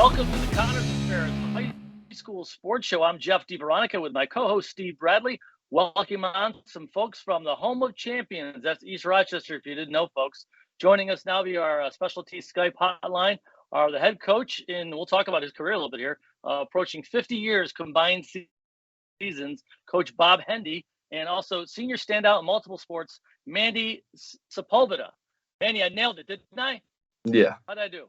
Welcome to the Connors and Ferris High School Sports Show. I'm Jeff DiVeronica with my co-host Steve Bradley. Welcome on some folks from the home of champions. That's East Rochester, if you didn't know, folks. Joining us now via our specialty Skype hotline are the head coach, and we'll talk about his career a little bit here, approaching 50 years combined seasons, Coach Bob Hendy, and also senior standout in multiple sports, Manny Sepulveda. Manny, I nailed it, didn't I? Yeah. How'd I do?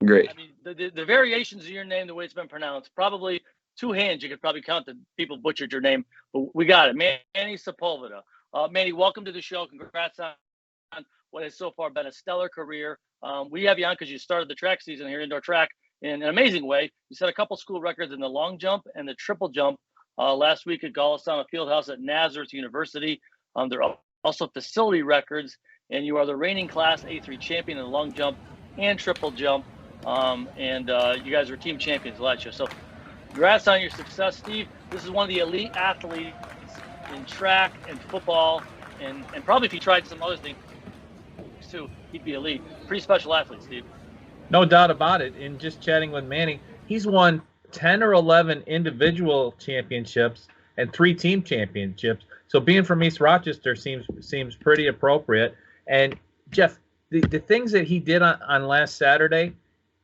Great. I mean, the variations of your name, the way it's been pronounced, probably two hands, you could probably count the people butchered your name, but we got it. Manny Sepulveda. Manny, welcome to the show. Congrats on what has so far been a stellar career. We have you on because you started the track season here, indoor track, in an amazing way. You set a couple school records in the long jump and the triple jump last week at Golisano Fieldhouse at Nazareth University. There are also facility records, and you are the reigning Class A3 champion in the long jump and triple jump. You guys are team champions last year. So congrats on your success, Steve. This is one of the elite athletes in track and football, and probably if he tried some other things too, he'd be elite. Pretty special athlete, Steve. No doubt about it. And just chatting with Manny, he's won 10 or 11 individual championships and 3 team championships. So being from East Rochester seems pretty appropriate. And Jeff, the things that he did on last Saturday,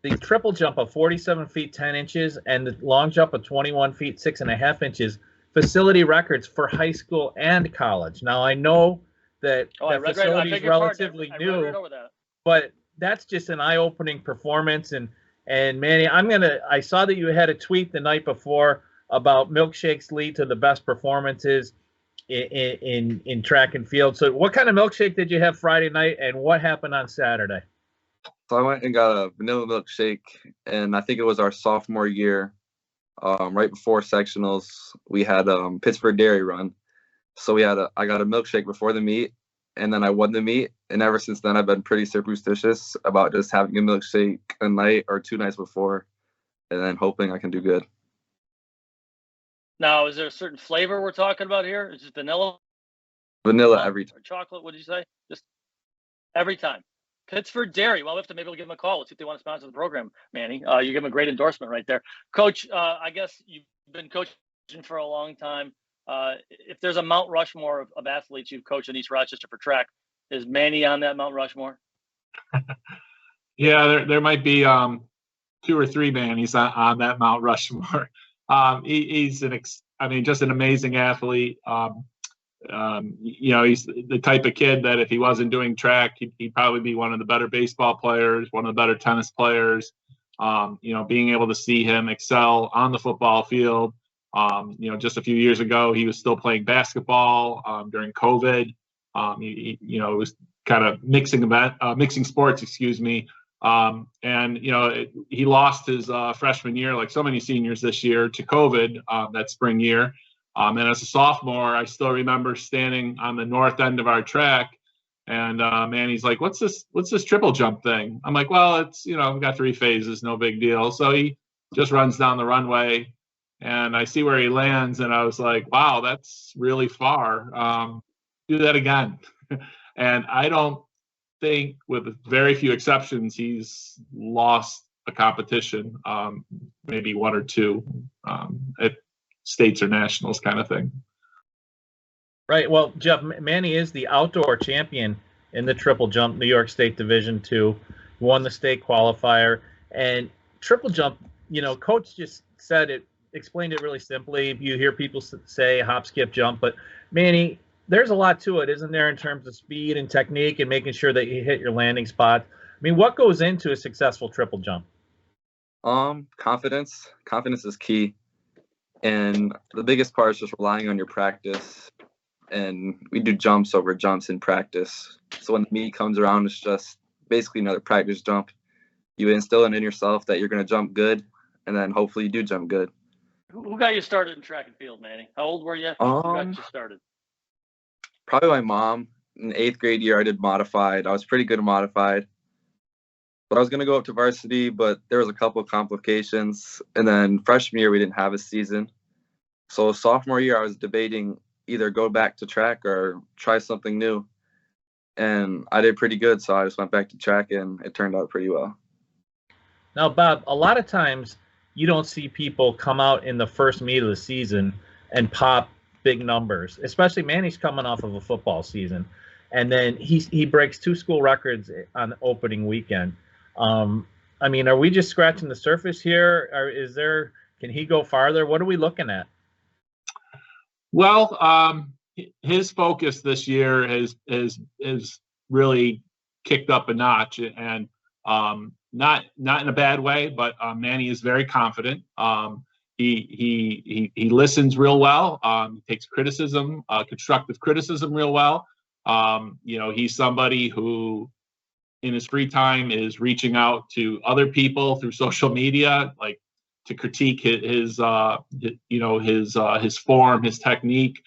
the triple jump of 47 feet 10 inches and the long jump of 21 feet 6.5 inches, facility records for high school and college. Now I know that facility is relatively new, but that's just an eye-opening performance. And Manny, I saw that you had a tweet the night before about milkshakes lead to the best performances in track and field. So what kind of milkshake did you have Friday night, and what happened on Saturday? So I went and got a vanilla milkshake, and I think it was our sophomore year. Right before sectionals, we had Pittsburgh Dairy Run. So I got a milkshake before the meet, and then I won the meet. And ever since then, I've been pretty superstitious about just having a milkshake a night or 2 nights before, and then hoping I can do good. Now, is there a certain flavor we're talking about here? Is it vanilla? Vanilla every time. Or chocolate? What did you say? Just every time. Pittsburgh Dairy. Well, we have to maybe we'll give them a call. Let's see if they want to sponsor the program, Manny. You give them a great endorsement right there. Coach, I guess you've been coaching for a long time. If there's a Mount Rushmore of athletes you've coached in East Rochester for track, is Manny on that Mount Rushmore? Yeah, there might be 2 or 3 Mannys on that Mount Rushmore. He's just an amazing athlete. He's the type of kid that if he wasn't doing track, he'd probably be one of the better baseball players, one of the better tennis players. Being able to see him excel on the football field. Just a few years ago, he was still playing basketball during COVID. It was kind of mixing sports, he lost his freshman year, like so many seniors this year, to COVID that spring year. And as a sophomore, I still remember standing on the north end of our track, and Manny's like, "What's this triple jump thing?" I'm like, "Well, it's we got 3 phases, no big deal." So he just runs down the runway, and I see where he lands, and I was like, "Wow, that's really far. Do that again." And I don't think, with very few exceptions, he's lost a competition, maybe 1 or 2 at states or nationals kind of thing. Right. Well, Jeff, Manny is the outdoor champion in the triple jump, New York State Division II, won the state qualifier. And triple jump, Coach just explained it really simply. You hear people say hop, skip, jump, but Manny, there's a lot to it, isn't there, in terms of speed and technique and making sure that you hit your landing spot? I mean, what goes into a successful triple jump? Confidence. Confidence is key. And the biggest part is just relying on your practice. And we do jumps over jumps in practice. So when the meet comes around, it's just basically another practice jump. You instill it in yourself that you're going to jump good, and then hopefully you do jump good. Who got you started in track and field, Manny? How old were you? Who got you started? Probably my mom. In the 8th grade year, I did modified. I was pretty good at modified. But I was going to go up to varsity, but there was a couple of complications. And then freshman year, we didn't have a season. So sophomore year, I was debating either go back to track or try something new. And I did pretty good, so I just went back to track, and it turned out pretty well. Now, Bob, a lot of times you don't see people come out in the first meet of the season and pop big numbers, especially Manny's coming off of a football season. And then he breaks 2 school records on opening weekend. I mean, are we just scratching the surface here? Or can he go farther? What are we looking at? Well, his focus this year is really kicked up a notch, and not in a bad way, but Manny is very confident. He listens real well. He takes criticism, constructive criticism, real well. He's somebody who, in his free time, is reaching out to other people through social media, like to critique his form, his technique.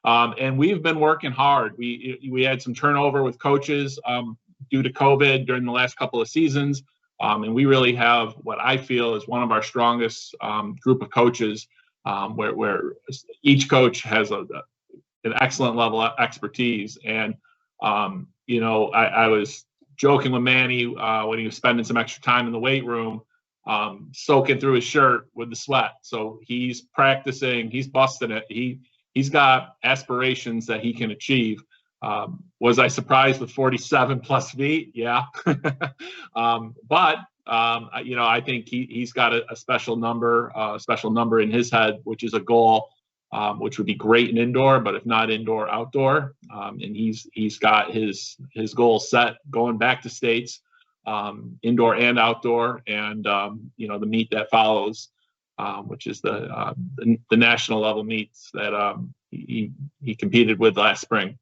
And we've been working hard. We had some turnover with coaches due to COVID during the last couple of seasons. And we really have what I feel is one of our strongest group of coaches, where each coach has an excellent level of expertise. And, I was joking with Manny when he was spending some extra time in the weight room, soaking through his shirt with the sweat. So he's practicing, he's busting it. He's got aspirations that he can achieve. Was I surprised with 47 plus feet? Yeah. But I think he's got a special number in his head, which is a goal, which would be great in indoor, but if not indoor, outdoor. And he's got his goal set going back to states, indoor and outdoor, and the meet that follows, which is the national level meets that he competed with last spring.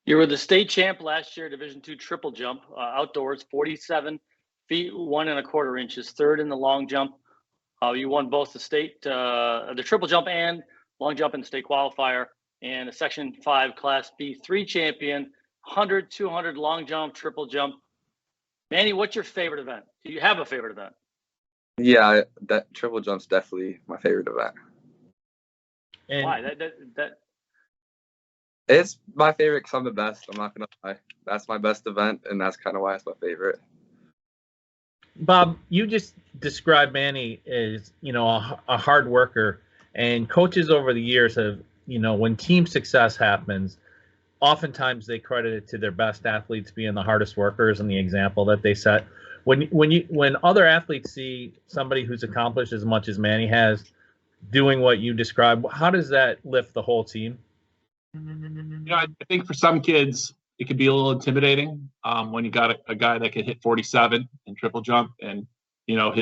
You were the state champ last year, Division II triple jump, outdoors, 47 feet, 1 1/4 inches, third in the long jump. You won both the triple jump and long jump in the state qualifier, and a Section 5 Class B3 champion, 100, 200 long jump, triple jump. Manny, what's your favorite event? Do you have a favorite event? Yeah, that triple jump's definitely my favorite event. And why? It's my favorite because I'm the best. I'm not going to lie. That's my best event, and that's kind of why it's my favorite. Bob, you just described Manny as, a hard worker, and coaches over the years have, when team success happens, oftentimes they credit it to their best athletes being the hardest workers and the example that they set. When other athletes see somebody who's accomplished as much as Manny has doing what you described, how does that lift the whole team? I think for some kids it could be a little intimidating when you got a guy that could hit 47 in triple jump, and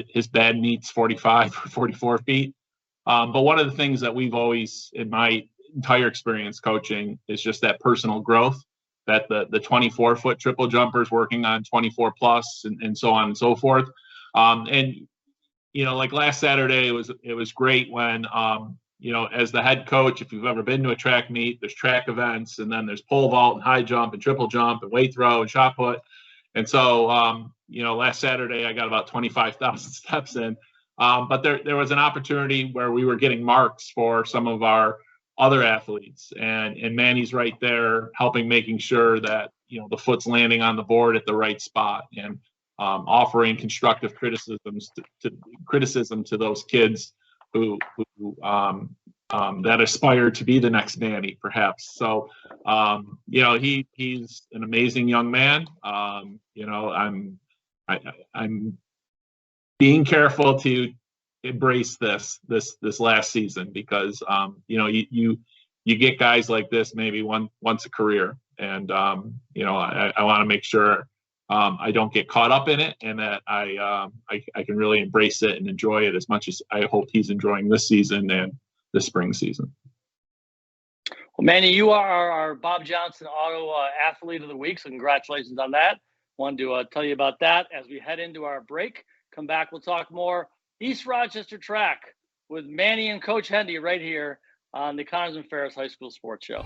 his bad meets 45 or 44 feet. But one of the things that we've always, in my entire experience coaching, is just that personal growth, that the 24-foot triple jumpers working on 24 plus and so on and so forth. Like last Saturday, it was great when as the head coach, if you've ever been to a track meet, there's track events, and then there's pole vault and high jump and triple jump and weight throw and shot put. And so, last Saturday I got about 25,000 steps in. But there was an opportunity where we were getting marks for some of our other athletes, and Manny's right there helping, making sure that, the foot's landing on the board at the right spot, and offering constructive criticism to those kids who that aspire to be the next Manny, perhaps. So, he's an amazing young man. I'm being careful to embrace this last season, because you get guys like this maybe once a career, and I want to make sure I don't get caught up in it, and that I can really embrace it and enjoy it as much as I hope he's enjoying this season and the spring season. Well, Manny, you are our Bob Johnson Auto Athlete of the Week, so congratulations on that. Wanted to tell you about that as we head into our break. Come back, we'll talk more East Rochester track with Manny and Coach Hendy right here on the Connors and Ferris High School Sports Show.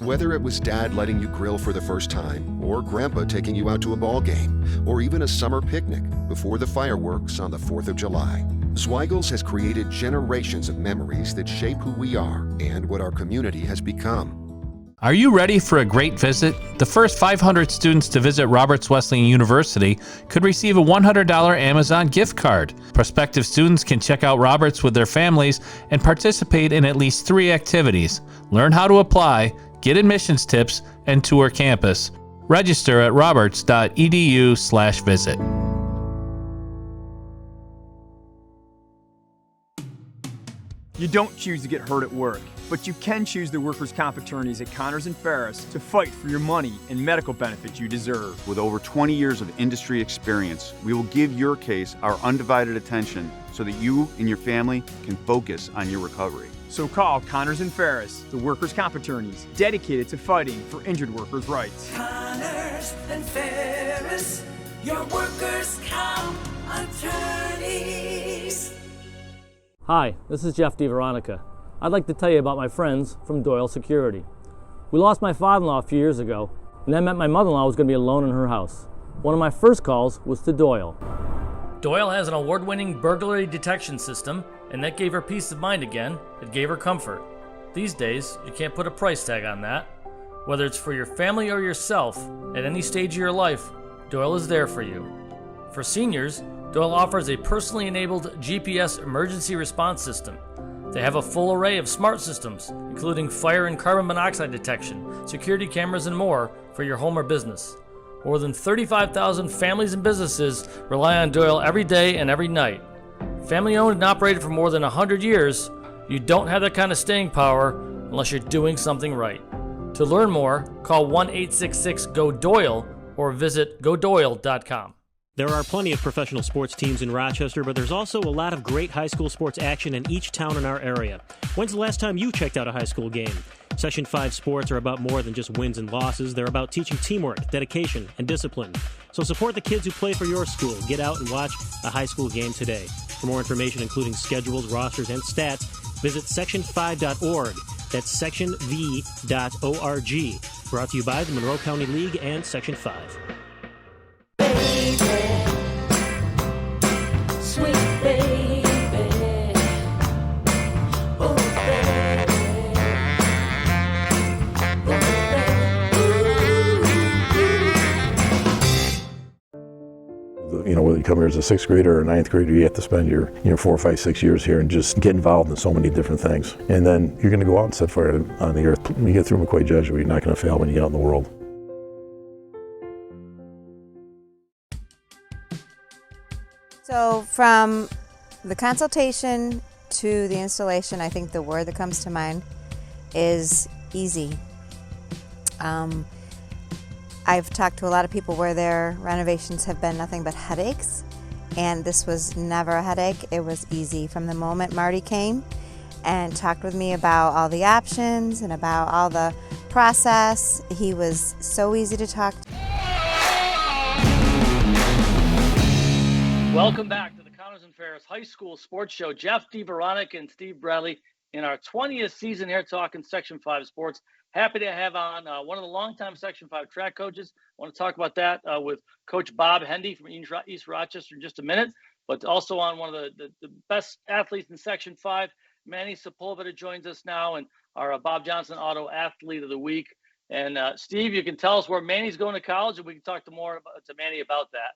Whether it was Dad letting you grill for the first time, or Grandpa taking you out to a ball game, or even a summer picnic before the fireworks on the 4th of July, Zweigels has created generations of memories that shape who we are and what our community has become. Are you ready for a great visit? The first 500 students to visit Roberts Wesleyan University could receive a $100 Amazon gift card. Prospective students can check out Roberts with their families and participate in at least 3 activities. Learn how to apply, get admissions tips, and tour campus. Register at roberts.edu/visit. You don't choose to get hurt at work, but you can choose the workers' comp attorneys at Connors and Ferris to fight for your money and medical benefits you deserve. With over 20 years of industry experience, we will give your case our undivided attention so that you and your family can focus on your recovery. So call Connors and Ferris, the workers' comp attorneys dedicated to fighting for injured workers' rights. Connors and Ferris, your workers' comp attorneys. Hi, this is Jeff DiVeronica. I'd like to tell you about my friends from Doyle Security. We lost my father-in-law a few years ago, and that meant my mother-in-law was going to be alone in her house. One of my first calls was to Doyle. Doyle has an award-winning burglary detection system, and that gave her peace of mind again. It gave her comfort. These days, you can't put a price tag on that. Whether it's for your family or yourself, at any stage of your life, Doyle is there for you. For seniors, Doyle offers a personally enabled GPS emergency response system. They have a full array of smart systems, including fire and carbon monoxide detection, security cameras, and more for your home or business. More than 35,000 families and businesses rely on Doyle every day and every night. Family owned and operated for more than 100 years, you don't have that kind of staying power unless you're doing something right. To learn more, call 1-866-GO-DOYLE or visit godoyle.com. There are plenty of professional sports teams in Rochester, but there's also a lot of great high school sports action in each town in our area. When's the last time you checked out a high school game? Section 5 sports are about more than just wins and losses. They're about teaching teamwork, dedication, and discipline. So support the kids who play for your school. Get out and watch a high school game today. For more information, including schedules, rosters, and stats, visit section5.org. That's sectionv.org. Brought to you by the Monroe County League and Section 5. Sweet baby, oh baby, You know, whether you come here as a 6th grader or a 9th grader, you have to spend your 4, 5, 6 years here and just get involved in so many different things. And then you're going to go out and set fire on the earth. When you get through McQuay Jesuit, you're not going to fail when you get out in the world. So from the consultation to the installation, I think the word that comes to mind is easy. I've talked to a lot of people where their renovations have been nothing but headaches, and this was never a headache. It was easy. From the moment Marty came and talked with me about all the options and about all the process, he was so easy to talk to. Welcome back to the Connors and Ferris High School Sports Show. Jeff DiVeronica and Steve Bradley in our 20th season here talking Section 5 sports. Happy to have on one of the longtime Section 5 track coaches. I want to talk about that with Coach Bob Hendy from East Rochester in just a minute, but also on one of the best athletes in Section 5, Manny Sepulveda joins us now, and our Bob Johnson Auto Athlete of the Week. And Steve, you can tell us where Manny's going to college, and we can talk to Manny about that.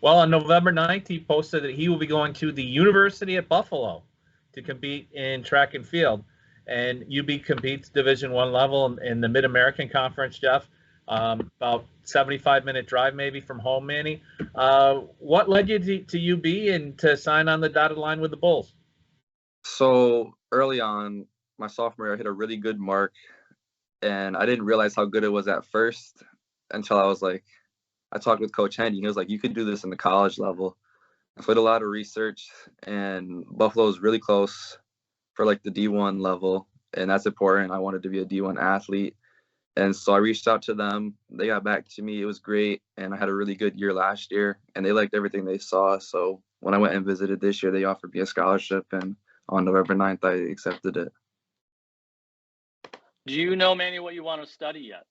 Well, on November 9th, he posted that he will be going to the University at Buffalo to compete in track and field. And UB competes Division I level in the Mid-American Conference, Jeff. About 75-minute drive maybe from home, Manny. What led you to UB and to sign on the dotted line with the Bulls? So early on, my sophomore year, I hit a really good mark, and I didn't realize how good it was at first until I talked with Coach Hendy. He was like, you could do this in the college level. I did a lot of research, and Buffalo is really close for like the D1 level, and that's important. I wanted to be a D1 athlete, and so I reached out to them. They got back to me. It was great, and I had a really good year last year, and they liked everything they saw. So when I went and visited this year, they offered me a scholarship, and on November 9th, I accepted it. Do you know, Manny, what you want to study yet?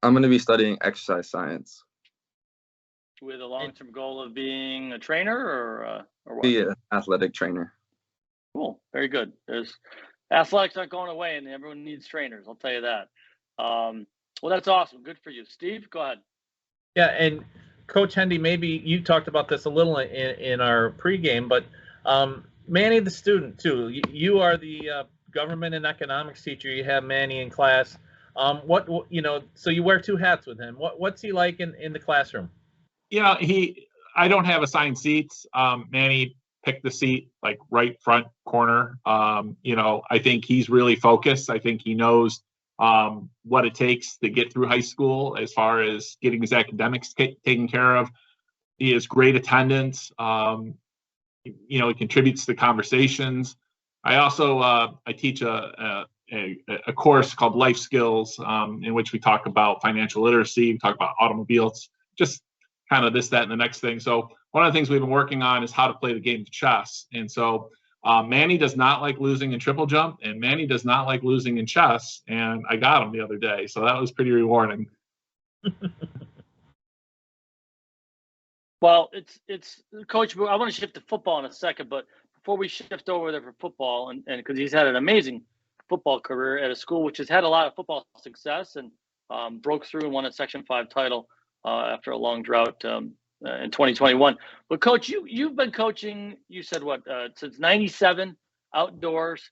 I'm going to be studying exercise science. With a long-term goal of being a trainer or what? Be an athletic trainer. Cool. Very good. Athletics aren't going away, and everyone needs trainers. I'll tell you that. Well, that's awesome. Good for you. Steve, go ahead. Yeah, and Coach Hendy, maybe you talked about this a little in our pregame, but Manny, the student too. You are the government and economics teacher. You have Manny in class. So you wear two hats with him. What's he like in the classroom? Yeah, I don't have assigned seats. Manny picked the seat like right front corner. I think he's really focused. I think he knows what it takes to get through high school as far as getting his academics taken care of. He has great attendance. He contributes to conversations. I also I teach a course called Life Skills, in which we talk about financial literacy, we talk about automobiles, just kind of this, that, and the next thing. So one of the things we've been working on is how to play the game of chess. And so Manny does not like losing in triple jump, and Manny does not like losing in chess. And I got him the other day, so that was pretty rewarding. Well, it's Coach. I want to shift to football in a second, but before we shift over there for football, and because he's had an amazing football career at a school which has had a lot of football success and broke through and won a Section 5 title after a long drought in 2021. But Coach, you've been coaching. You said what since '97 outdoors.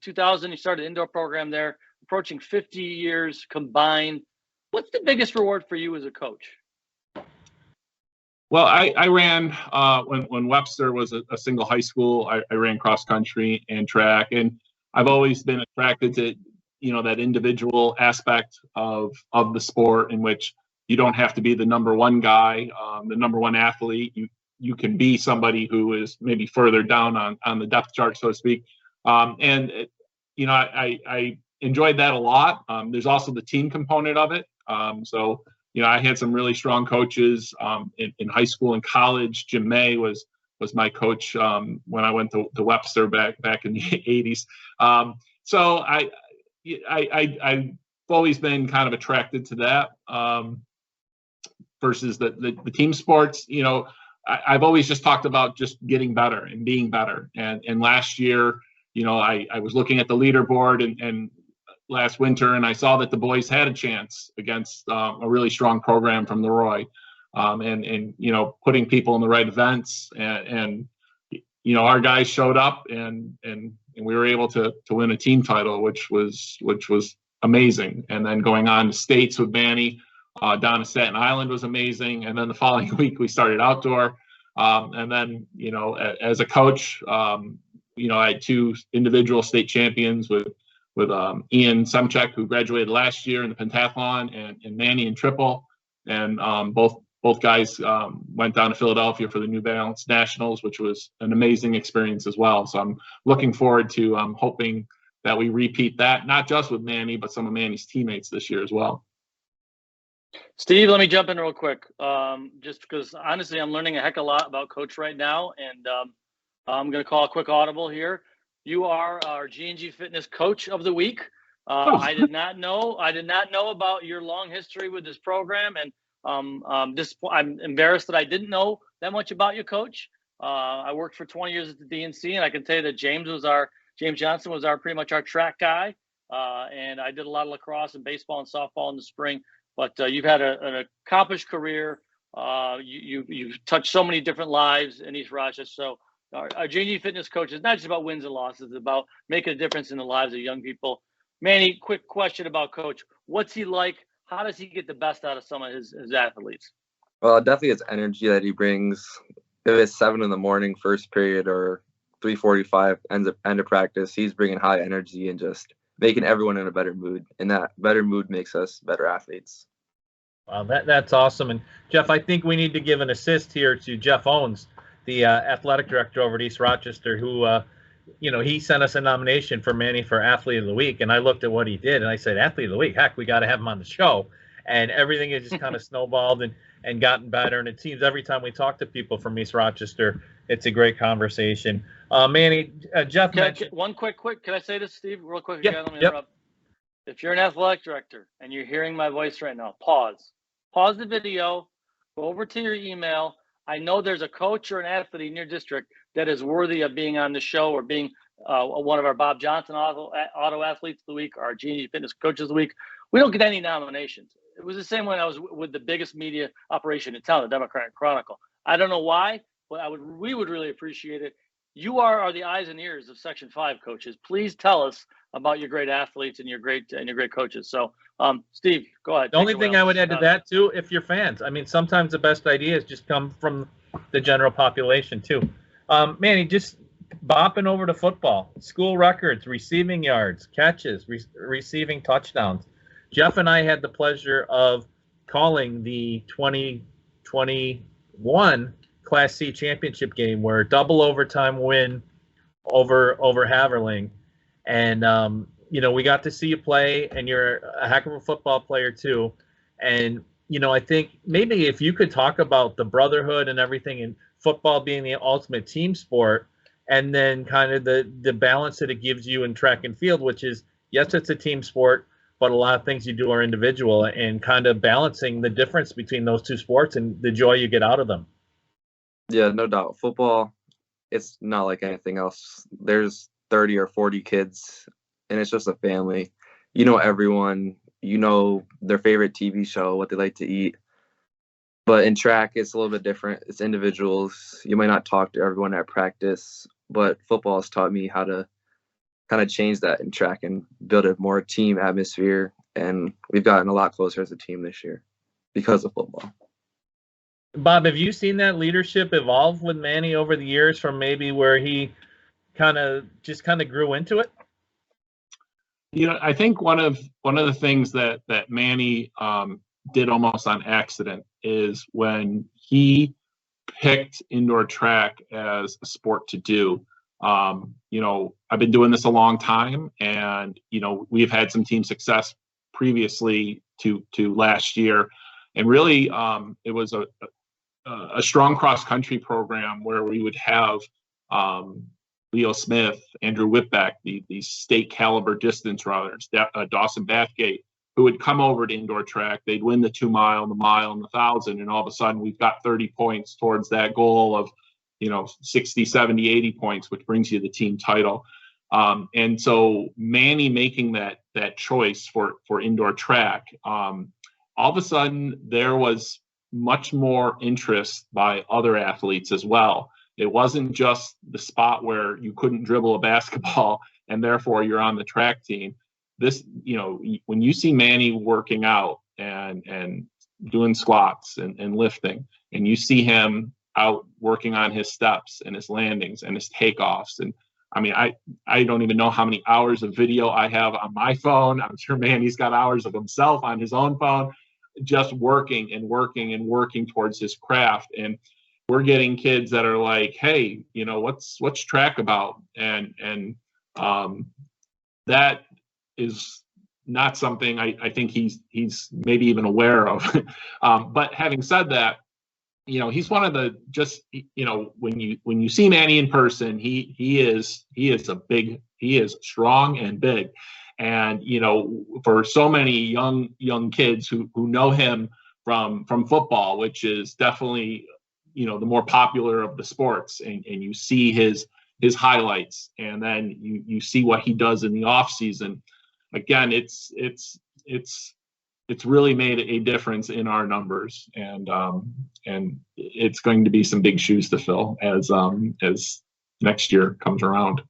2000 you started an indoor program there, approaching 50 years combined. What's the biggest reward for you as a coach? Well, I ran when Webster was a single high school. I ran cross country and track, and I've always been attracted to that individual aspect of the sport, in which you don't have to be the number one guy, the number one athlete. You can be somebody who is maybe further down on the depth chart, so to speak. I enjoyed that a lot. There's also the team component of it. I had some really strong coaches in high school and college. Jim May was my coach when I went to Webster back in the 80s. So I've always been kind of attracted to that versus the team sports. I've always just talked about just getting better and being better. And last year, I was looking at the leaderboard and last winter, and I saw that the boys had a chance against a really strong program from the Roy, and putting people in the right events, and our guys showed up, and we were able to win a team title, which was amazing. And then going on to states with Manny down to Staten Island was amazing. And then the following week we started outdoor, and then as a coach, I had two individual state champions with Ian Semchek, who graduated last year in the pentathlon, and Manny in triple, and both guys went down to Philadelphia for the New Balance Nationals, which was an amazing experience as well. So I'm looking forward to hoping that we repeat that, not just with Manny, but some of Manny's teammates this year as well. Steve, let me jump in real quick, just because honestly I'm learning a heck of a lot about Coach right now, and I'm going to call a quick audible here. You are our G&G Fitness Coach of the Week. I did not know about your long history with this program, and I'm embarrassed that I didn't know that much about you, Coach. I worked for 20 years at the DNC, and I can tell you that James Johnson was pretty much our track guy, and I did a lot of lacrosse and baseball and softball in the spring. But you've had an accomplished career. You've touched so many different lives in East Rochester. So our G&G Fitness Coach is not just about wins and losses. It's about making a difference in the lives of young people. Manny, quick question about Coach. What's he like? How does he get the best out of some of his athletes? Well, definitely his energy that he brings. If it's 7 a.m, first period, or 3:45 end of practice, he's bringing high energy and just making everyone in a better mood. And that better mood makes us better athletes. Wow, that's awesome. And Jeff, I think we need to give an assist here to Jeff Owens, the athletic director over at East Rochester, who, he sent us a nomination for Manny for Athlete of the Week. And I looked at what he did, and I said, Athlete of the Week, heck, we got to have him on the show. And everything has just kind of snowballed and gotten better. And it seems every time we talk to people from East Rochester, it's a great conversation. Manny, Jeff mentioned... One quick, can I say this, Steve, real quick? Yeah, Let me interrupt. If you're an athletic director and you're hearing my voice right now, pause the video, go over to your email. I know there's a coach or an athlete in your district that is worthy of being on the show or being one of our Bob Johnson Auto Athletes of the Week, or our G&G Fitness Coaches of the Week. We don't get any nominations. It was the same when I was with the biggest media operation in town, the Democrat and Chronicle. I don't know why, but we would really appreciate it. You are the eyes and ears of Section 5 coaches. Please tell us about your great athletes and your great coaches. So, Steve, go ahead. The only thing I would add to that too, if you're fans, I mean, sometimes the best ideas just come from the general population too. Manny, just bopping over to football, school records, receiving yards, catches, receiving touchdowns. Jeff and I had the pleasure of calling the 2021 Class C championship game, where double overtime win over Haverling, and we got to see you play, and you're a heck of a football player too. And I think maybe if you could talk about the brotherhood and everything, and football being the ultimate team sport, and then kind of the balance that it gives you in track and field, which is, yes, it's a team sport, but a lot of things you do are individual, and kind of balancing the difference between those two sports and the joy you get out of them. Yeah, no doubt. Football, it's not like anything else. There's 30 or 40 kids, and it's just a family. You know everyone. You know their favorite TV show, what they like to eat. But in track, it's a little bit different. It's individuals. You might not talk to everyone at practice, but football has taught me how to kind of change that in track and build a more team atmosphere. And we've gotten a lot closer as a team this year because of football. Bob, have you seen that leadership evolve with Manny over the years, from maybe where he kind of grew into it? I think one of the things that Manny did almost on accident is when he picked indoor track as a sport to do. I've been doing this a long time, and we've had some team success previously to last year, and really it was a strong cross country program where we would have Leo Smith, Andrew Whitbeck, these state caliber distance runners, Dawson Bathgate, who would come over to indoor track. They'd win the 2 mile, the mile, and the 1,000, and all of a sudden we've got 30 points towards that goal of 60, 70, 80 points, which brings you the team title. And so Manny making that choice for indoor track, all of a sudden there was much more interest by other athletes as well. It wasn't just the spot where you couldn't dribble a basketball and therefore you're on the track team. This, when you see Manny working out and doing squats and lifting, and you see him out working on his steps and his landings and his takeoffs, and I mean, I don't even know how many hours of video I have on my phone. I'm sure Manny's got hours of himself on his own phone, just working and working and working towards his craft. And we're getting kids that are like, hey, what's track about? And that is not something I think he's maybe even aware of. But having said that, he's one of the, just, when you see Manny in person, he is strong and big. And, for so many young kids who know him from football, which is definitely, the more popular of the sports, and you see his highlights, and then you see what he does in the off season. Again, it's really made a difference in our numbers, and it's going to be some big shoes to fill as next year comes around.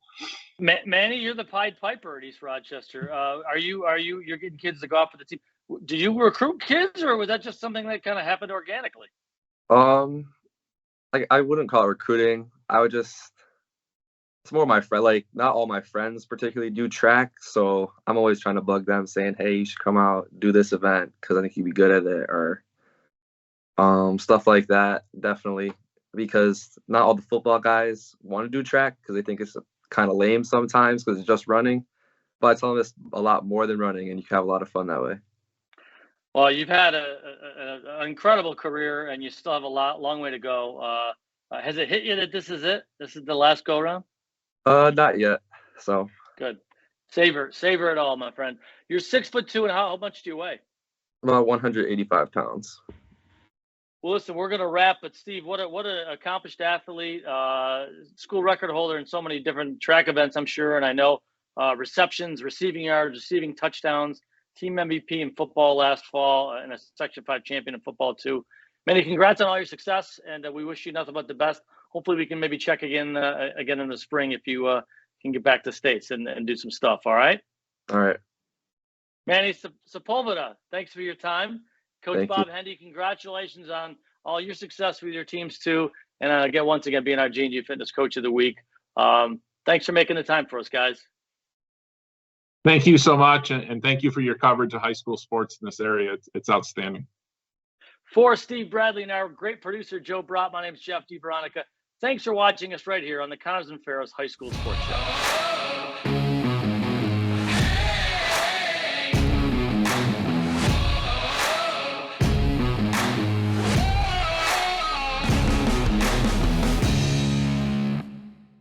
Manny, you're the Pied Piper at East Rochester. You're getting kids to go out for the team. Did you recruit kids, or was that just something that kind of happened organically? I wouldn't call it recruiting. It's more my friend. Like, not all my friends particularly do track, so I'm always trying to bug them, saying, "Hey, you should come out, do this event, because I think you'd be good at it," or stuff like that. Definitely, because not all the football guys want to do track because they think it's kind of lame sometimes because it's just running. But I tell them it's a lot more than running, and you can have a lot of fun that way. Well, you've had an incredible career, and you still have a long way to go. Has it hit you that this is it? This is the last go round? Not yet. So good. Savor it all, my friend. You're 6'2", and how much do you weigh? About 185 pounds. Well, listen, we're gonna wrap, but Steve, what an accomplished athlete, school record holder in so many different track events, I'm sure, and I know receptions, receiving yards, receiving touchdowns. team MVP in football last fall, and a Section 5 champion in football too. Manny, congrats on all your success, and we wish you nothing but the best. Hopefully we can maybe check again in the spring if you can get back to States and do some stuff, all right? All right. Manny Sepulveda, thanks for your time. Coach Thank Bob you. Hendy, congratulations on all your success with your teams too. And again, once again, being our G&G Fitness Coach of the Week. Thanks for making the time for us, guys. Thank you so much, and thank you for your coverage of high school sports in this area. It's outstanding. For Steve Bradley and our great producer, Joe Brott, my name is Jeff DiVeronica. Thanks for watching us right here on the Connors and Ferris High School Sports Show.